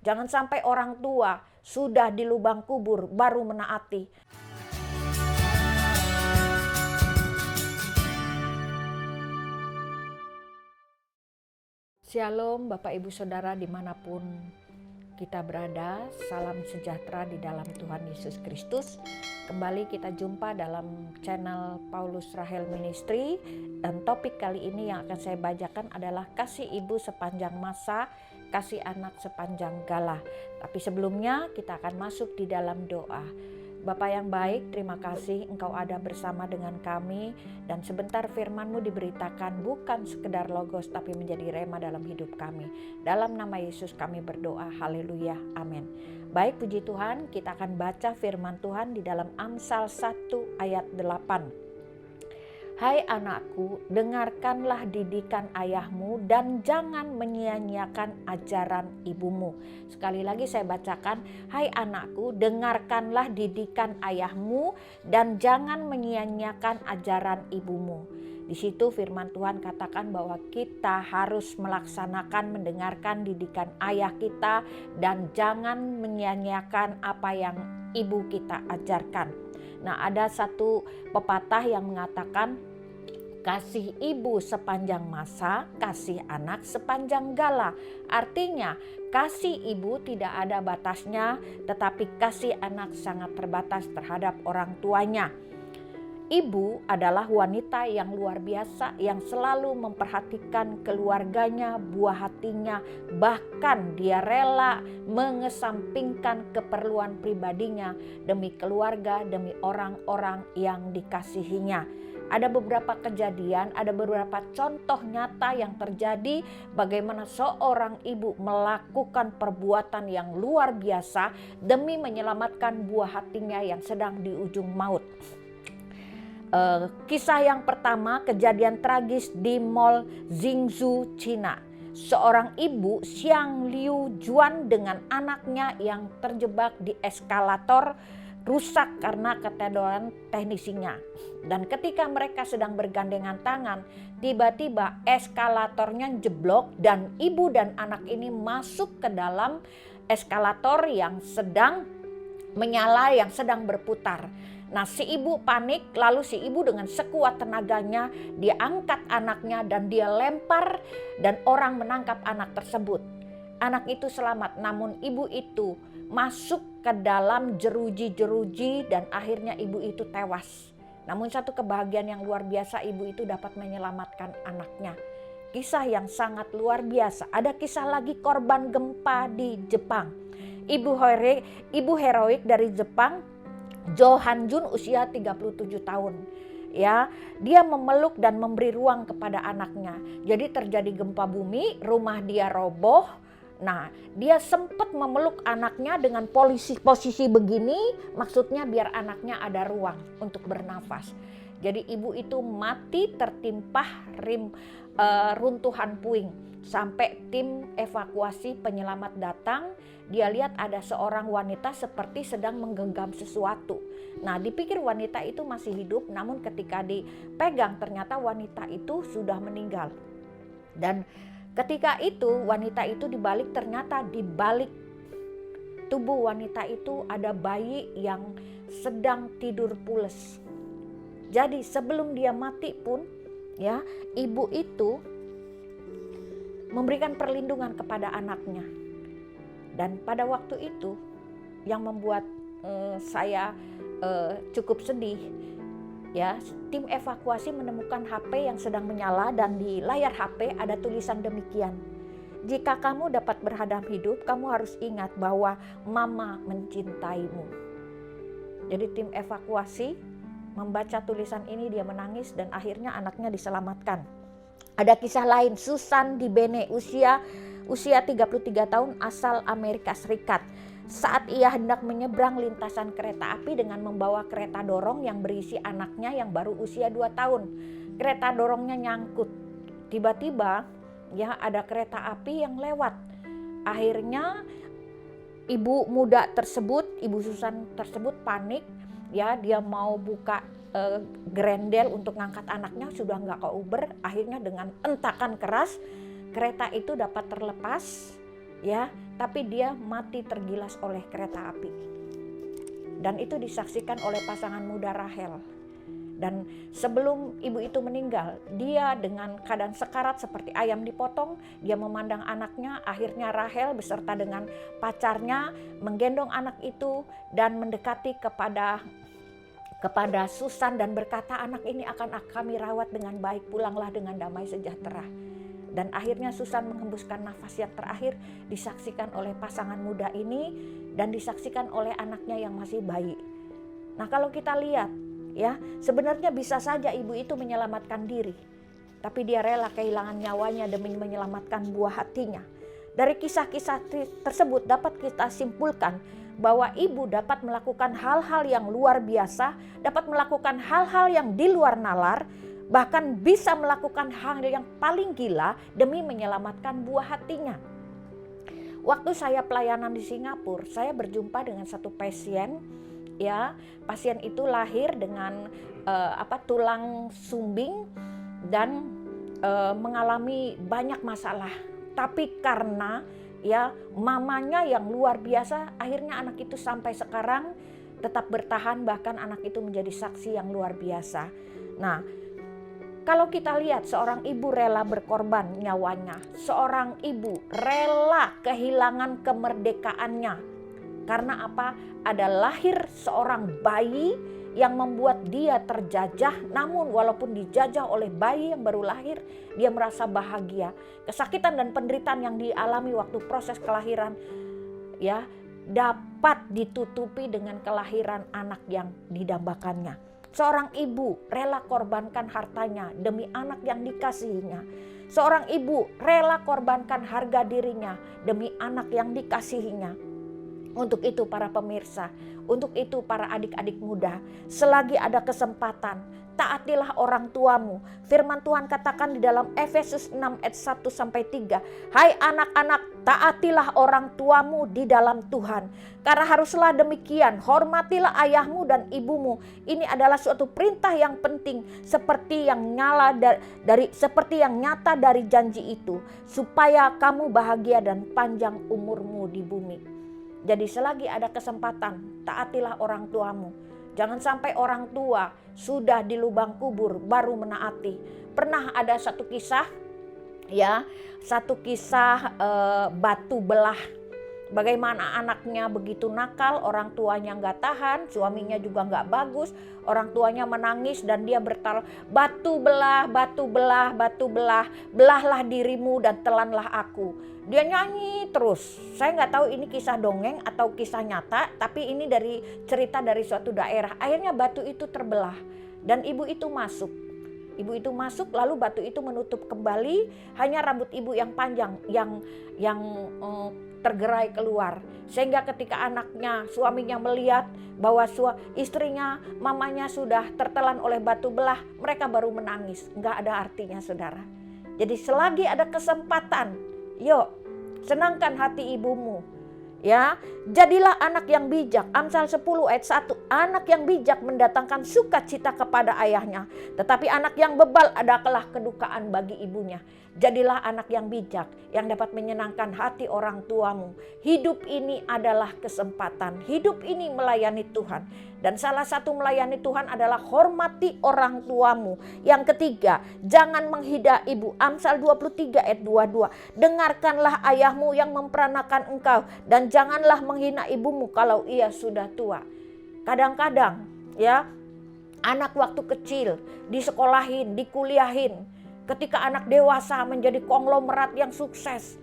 Jangan sampai orang tua sudah di lubang kubur baru menaati. Shalom Bapak Ibu Saudara dimanapun kita berada, salam sejahtera di dalam Tuhan Yesus Kristus. Kembali kita jumpa dalam channel Paulus Rahel Ministry, dan topik kali ini yang akan saya bacakan adalah kasih ibu sepanjang masa, kasih anak sepanjang galah. Tapi sebelumnya kita akan masuk di dalam doa. Bapa yang baik, terima kasih Engkau ada bersama dengan kami, dan sebentar firman-Mu diberitakan bukan sekedar logos tapi menjadi rema dalam hidup kami. Dalam nama Yesus kami berdoa, haleluya, amin. Baik, puji Tuhan, kita akan baca firman Tuhan di dalam Amsal 1 ayat 8. Hai anakku, dengarkanlah didikan ayahmu dan jangan menyia-nyiakan ajaran ibumu. Sekali lagi saya bacakan, hai anakku, dengarkanlah didikan ayahmu dan jangan menyia-nyiakan ajaran ibumu. Di situ firman Tuhan katakan bahwa kita harus melaksanakan mendengarkan didikan ayah kita dan jangan menyia-nyiakan apa yang ibu kita ajarkan. Nah, ada satu pepatah yang mengatakan kasih ibu sepanjang masa, kasih anak sepanjang galah. Artinya kasih ibu tidak ada batasnya, tetapi kasih anak sangat terbatas terhadap orang tuanya. Ibu adalah wanita yang luar biasa yang selalu memperhatikan keluarganya, buah hatinya, bahkan dia rela mengesampingkan keperluan pribadinya demi keluarga, demi orang-orang yang dikasihinya. Ada beberapa kejadian, ada beberapa contoh nyata yang terjadi bagaimana seorang ibu melakukan perbuatan yang luar biasa demi menyelamatkan buah hatinya yang sedang di ujung maut. Kisah yang pertama, kejadian tragis di Mall Jingzhou, Cina. Seorang ibu, Xiang Liu Juan, dengan anaknya yang terjebak di eskalator rusak karena ketedoran teknisinya. Dan ketika mereka sedang bergandengan tangan, tiba-tiba eskalatornya jeblok dan ibu dan anak ini masuk ke dalam eskalator yang sedang menyala, yang sedang berputar. Nah, si ibu panik, lalu si ibu dengan sekuat tenaganya dia angkat anaknya dan dia lempar, dan orang menangkap anak tersebut. Anak itu selamat, namun ibu itu masuk ke dalam jeruji-jeruji dan akhirnya ibu itu tewas. Namun satu kebahagiaan yang luar biasa, ibu itu dapat menyelamatkan anaknya. Kisah yang sangat luar biasa. Ada kisah lagi korban gempa di Jepang. Ibu heroik dari Jepang, Jo Han-jun, usia 37 tahun. Ya, dia memeluk dan memberi ruang kepada anaknya. Jadi terjadi gempa bumi, rumah dia roboh. Nah, dia sempat memeluk anaknya dengan posisi begini, maksudnya biar anaknya ada ruang untuk bernafas. Jadi ibu itu mati tertimpa runtuhan puing. Sampai tim evakuasi penyelamat datang, dia lihat ada seorang wanita seperti sedang menggenggam sesuatu. Nah, dipikir wanita itu masih hidup, namun ketika dipegang ternyata wanita itu sudah meninggal. Dan ketika itu wanita itu ternyata di balik tubuh wanita itu ada bayi yang sedang tidur pules. Jadi sebelum dia mati pun ya, ibu itu memberikan perlindungan kepada anaknya. Dan pada waktu itu yang membuat saya cukup sedih, ya, tim evakuasi menemukan HP yang sedang menyala dan di layar HP ada tulisan demikian. Jika kamu dapat berhadap hidup, kamu harus ingat bahwa Mama mencintaimu. Jadi tim evakuasi membaca tulisan ini, dia menangis dan akhirnya anaknya diselamatkan. Ada kisah lain, Susan di Bene, usia 33 tahun, asal Amerika Serikat. Saat ia hendak menyeberang lintasan kereta api dengan membawa kereta dorong yang berisi anaknya yang baru usia 2 tahun. Kereta dorongnya nyangkut. Tiba-tiba ya ada kereta api yang lewat. Akhirnya ibu muda tersebut, ibu Susan tersebut panik. Ya, dia mau buka grendel untuk ngangkat anaknya, sudah nggak keuber. Akhirnya dengan entakan keras kereta itu dapat terlepas, ya, tapi dia mati tergilas oleh kereta api. Dan itu disaksikan oleh pasangan muda Rahel. Dan sebelum ibu itu meninggal, dia dengan keadaan sekarat seperti ayam dipotong, dia memandang anaknya. Akhirnya Rahel beserta dengan pacarnya menggendong anak itu dan mendekati kepada Susan dan berkata, anak ini akan kami rawat dengan baik, pulanglah dengan damai sejahtera. Dan akhirnya Susan menghembuskan nafas yang terakhir, disaksikan oleh pasangan muda ini dan disaksikan oleh anaknya yang masih bayi. Nah, kalau kita lihat ya, sebenarnya bisa saja ibu itu menyelamatkan diri, tapi dia rela kehilangan nyawanya demi menyelamatkan buah hatinya. Dari kisah-kisah tersebut dapat kita simpulkan bahwa ibu dapat melakukan hal-hal yang luar biasa, dapat melakukan hal-hal yang di luar nalar, bahkan bisa melakukan hal yang paling gila demi menyelamatkan buah hatinya. Waktu saya pelayanan di Singapura, saya berjumpa dengan satu pasien. Ya, pasien itu lahir dengan tulang sumbing dan mengalami banyak masalah. Tapi karena ya mamanya yang luar biasa, akhirnya anak itu sampai sekarang tetap bertahan, bahkan anak itu menjadi saksi yang luar biasa. Nah, kalau kita lihat seorang ibu rela berkorban nyawanya, seorang ibu rela kehilangan kemerdekaannya. Karena apa? Ada lahir seorang bayi yang membuat dia terjajah, namun walaupun dijajah oleh bayi yang baru lahir, dia merasa bahagia. Kesakitan dan penderitaan yang dialami waktu proses kelahiran ya dapat ditutupi dengan kelahiran anak yang didambakannya. Seorang ibu rela korbankan hartanya demi anak yang dikasihinya. Seorang ibu rela korbankan harga dirinya demi anak yang dikasihinya. Untuk itu para pemirsa, untuk itu para adik-adik muda, selagi ada kesempatan, taatilah orang tuamu. Firman Tuhan katakan di dalam Efesus 6 ayat 1-3, hai anak-anak, taatilah orang tuamu di dalam Tuhan. Karena haruslah demikian, hormatilah ayahmu dan ibumu. Ini adalah suatu perintah yang penting, seperti yang nyata dari janji itu, supaya kamu bahagia dan panjang umurmu di bumi. Jadi selagi ada kesempatan, taatilah orang tuamu. Jangan sampai orang tua sudah di lubang kubur baru menaati. Pernah ada satu kisah batu belah. Bagaimana anaknya begitu nakal, orang tuanya nggak tahan, suaminya juga nggak bagus, orang tuanya menangis dan dia bertal, batu belah, batu belah, batu belah, belahlah dirimu dan telanlah aku. Dia nyanyi terus. Saya nggak tahu ini kisah dongeng atau kisah nyata, tapi ini dari cerita dari suatu daerah. Akhirnya batu itu terbelah dan ibu itu masuk. Ibu itu masuk lalu batu itu menutup kembali, hanya rambut ibu yang panjang yang tergerai keluar. Sehingga ketika anaknya, suaminya melihat bahwa istrinya, mamanya sudah tertelan oleh batu belah, mereka baru menangis. Nggak ada artinya, saudara. Jadi selagi ada kesempatan, yuk senangkan hati ibumu. Ya, jadilah anak yang bijak. Amsal 10 ayat 1. Anak yang bijak mendatangkan sukacita kepada ayahnya, tetapi anak yang bebal adalah kedukaan bagi ibunya. Jadilah anak yang bijak yang dapat menyenangkan hati orang tuamu. Hidup ini adalah kesempatan. Hidup ini melayani Tuhan. Dan salah satu melayani Tuhan adalah hormati orang tuamu. Yang ketiga, jangan menghina ibu. Amsal 23 ayat 22. Dengarkanlah ayahmu yang memperanakan engkau dan janganlah menghina ibumu kalau ia sudah tua. Kadang-kadang ya, anak waktu kecil disekolahin, dikuliahin. Ketika anak dewasa menjadi konglomerat yang sukses.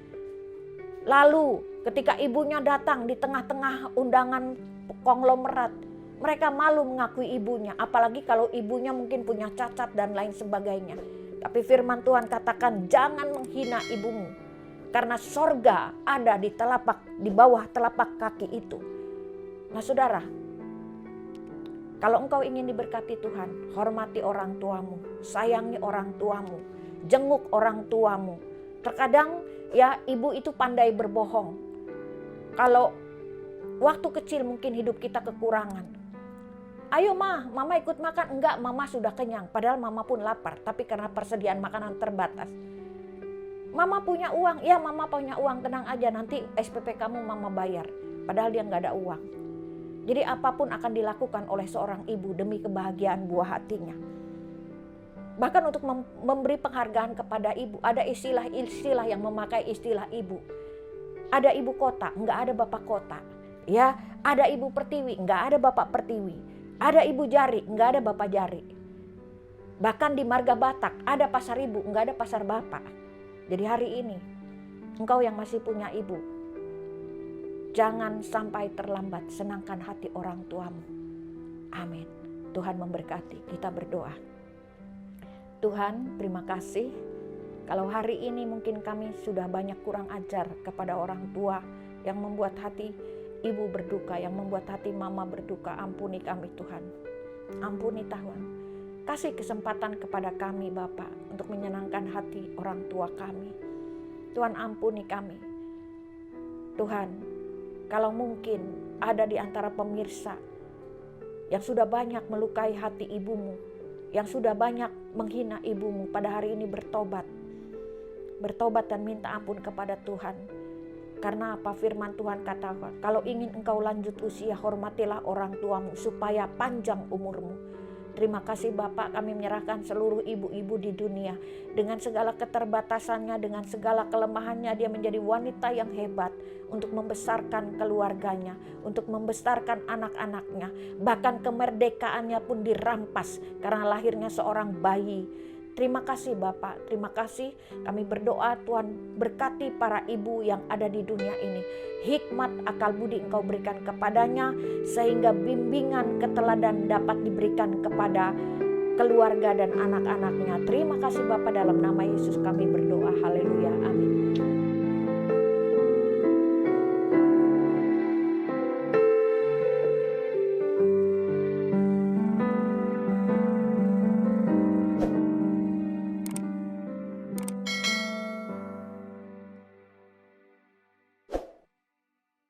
Lalu ketika ibunya datang di tengah-tengah undangan konglomerat, mereka malu mengakui ibunya. Apalagi kalau ibunya mungkin punya cacat dan lain sebagainya. Tapi firman Tuhan katakan jangan menghina ibumu. Karena sorga ada di bawah telapak kaki itu. Nah saudara, kalau engkau ingin diberkati Tuhan, hormati orang tuamu, sayangi orang tuamu, jenguk orang tuamu. Terkadang ya ibu itu pandai berbohong. Kalau waktu kecil mungkin hidup kita kekurangan. Ayo mama ikut makan. Enggak, mama sudah kenyang. Padahal mama pun lapar, tapi karena persediaan makanan terbatas. Mama punya uang, ya mama punya uang, tenang aja nanti SPP kamu mama bayar. Padahal dia nggak ada uang. Jadi apapun akan dilakukan oleh seorang ibu demi kebahagiaan buah hatinya. Bahkan untuk memberi penghargaan kepada ibu, ada istilah-istilah yang memakai istilah ibu. Ada ibu kota, nggak ada bapak kota. Ya, ada ibu pertiwi, nggak ada bapak pertiwi. Ada ibu jari, nggak ada bapak jari. Bahkan di Marga Batak ada pasar ibu, nggak ada pasar bapak. Jadi hari ini, engkau yang masih punya ibu, jangan sampai terlambat senangkan hati orang tuamu. Amin. Tuhan memberkati. Kita berdoa. Tuhan, terima kasih. Kalau hari ini mungkin kami sudah banyak kurang ajar kepada orang tua yang membuat hati ibu berduka, yang membuat hati mama berduka. Ampuni kami Tuhan. Ampuni Tuhan. Kasih kesempatan kepada kami Bapa untuk menyenangkan hati orang tua kami. Tuhan ampuni kami. Tuhan, kalau mungkin ada di antara pemirsa yang sudah banyak melukai hati ibumu, yang sudah banyak menghina ibumu, pada hari ini bertobat. Bertobat dan minta ampun kepada Tuhan. Karena apa? Firman Tuhan katakan, kalau ingin engkau lanjut usia, hormatilah orang tuamu supaya panjang umurmu. Terima kasih Bapak, kami menyerahkan seluruh ibu-ibu di dunia. Dengan segala keterbatasannya, dengan segala kelemahannya, dia menjadi wanita yang hebat untuk membesarkan keluarganya, untuk membesarkan anak-anaknya. Bahkan kemerdekaannya pun dirampas karena lahirnya seorang bayi. Terima kasih Bapak, terima kasih. Kami berdoa Tuhan berkati para ibu yang ada di dunia ini. Hikmat akal budi engkau berikan kepadanya, sehingga bimbingan keteladan dapat diberikan kepada keluarga dan anak-anaknya. Terima kasih Bapak, dalam nama Yesus kami berdoa. Haleluya, amin.